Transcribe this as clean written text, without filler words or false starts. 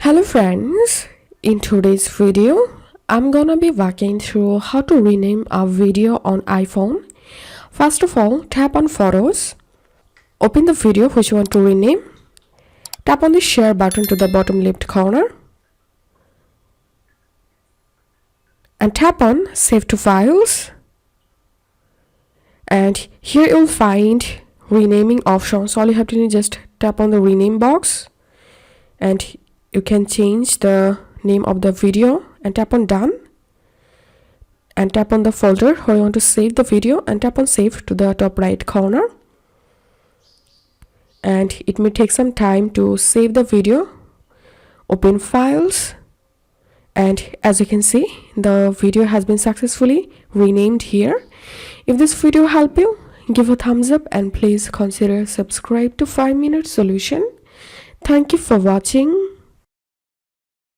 Hello friends, in today's video, I'm gonna be walking through how to rename a video on iPhone. First of all, tap on Photos, open the video which you want to rename, tap on the share button to the bottom left corner, and tap on Save to Files. And here you'll find renaming options. All you have to do is just tap on the rename box and you can change the name of the video and tap on Done, and tap on the folder where you want to save the video and tap on Save to the top right corner. And it may take some time to save the video. Open Files, and as you can see, the video has been successfully renamed here. If this video helped you, give a thumbs up and please consider subscribe to 5 Minute Solution. Thank you for watching.